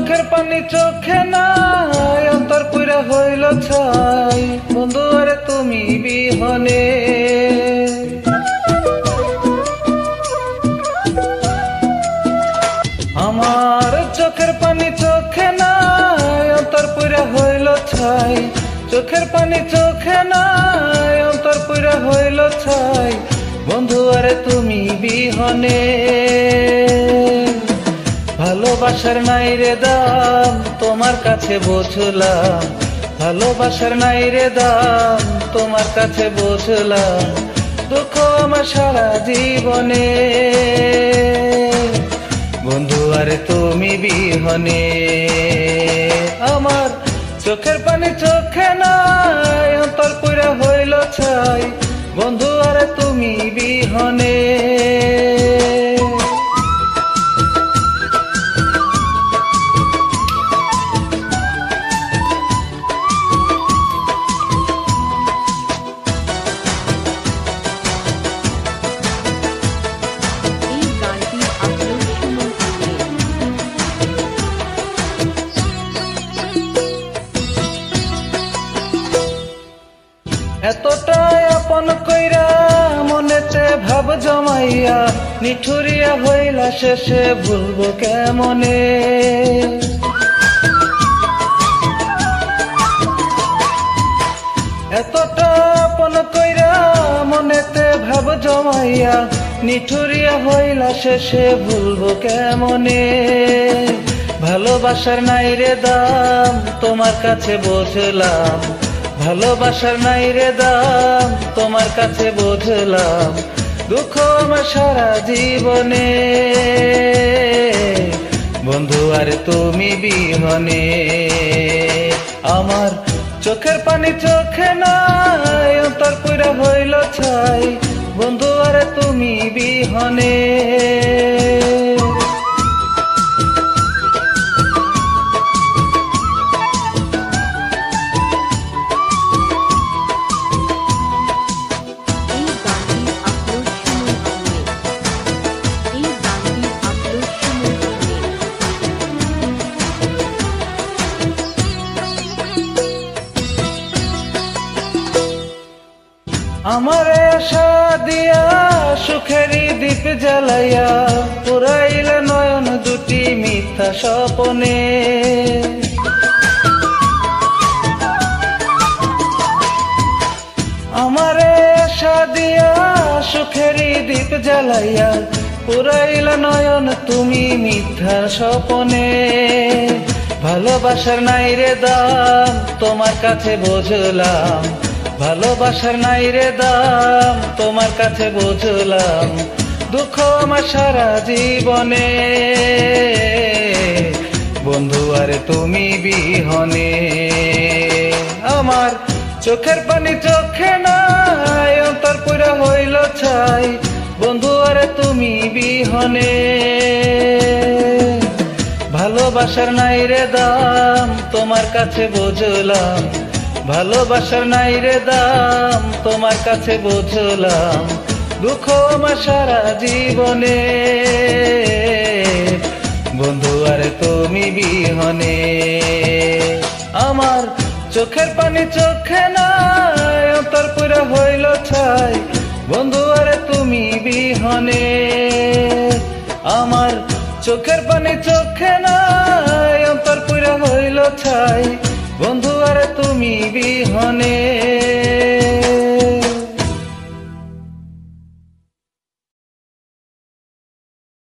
চোখের পানি চোখে নাই, অন্তর পুরা হইল ছাই, বন্ধু আরে তুমি বিহনে। আমার চোখের পানি চোখে নাই, অন্তর পুরা হইল ছাই, চোখের পানি চোখে নাই, অন্তর পুরা হইল ছাই, বন্ধু আরে তুমি বিহনে। ভালোবাসার নাই রে দাম, তোমার কাছে বুঝলাম, ভালোবাসার নাই রে দাম, তোমার কাছে বুঝলাম, দুঃখ আমার সারা জীবনে, বন্ধু আরে তুমি বিহনে। আমার চোখের পানি চোখে নাই, অন্তর পুরা হইল ছাই, বন্ধু আরে তুমি বিহনে। এতটাই আপন কইরা মনেতে ভাব জমাইয়া, নিঠুরিয়া হইলা শেষে ভুলবো কেমনে। এতটা আপন কইরা মনেতে ভাব জমাইয়া, নিঠুরিয়া হইলা শেষে ভুলবো কেমনে। ভালোবাসার নাই রে দাম, তোমার কাছে বুঝলাম, ভালোবাসার নাই রে দাম, তোমার কাছে বুঝলাম, দুঃখ আমার সারা জীবনে, বন্ধু আরে তুমি বিহনে। আমার চোখের পানি চোখে নাই, অন্তর পুরা হইল ছাই, বন্ধু আরে তুমি বিহনে। আমারে আশা দিয়া সুখেরই দীপ জ্বালাইয়া, পুরাইলে নয়ন দুটি মিথ্যা স্বপনে। আমারে আশা দিয়া সুখেরই দীপ জ্বালাইয়া, পুরাইলে নয়ন তুমি মিথ্যা স্বপনে। ভালোবাসার নাই রে দাম, তোমার কাছে বুঝলাম, ভালোবাসার নাই রে দাম, তোমার কাছে বুঝলাম, দুঃখ আমার সারা জীবনে, বন্ধু আরে তুমি বিহনে। আমার চোখের পানি চোখে নাই, অন্তর পুরা হইল ছাই, বন্ধু আরে তুমি বিহনে। ভালোবাসার নাই রে দাম, তোমার কাছে বুঝলাম, ভালোবাসার নাই রে দাম, তোমার কাছে বুঝলাম, দুঃখ আমার সারা জীবনে, বন্ধু আরে তুমি বিহনে। আমার চোখের পানি চোখে নাই, অন্তর পুরা হইল ছাই, বন্ধু আরে তুমি বিহনে। আমার চোখের পানি চোখে নাই, অন্তর পুরা হইল ছাই, বন্ধু আরে তুমি বিহনে।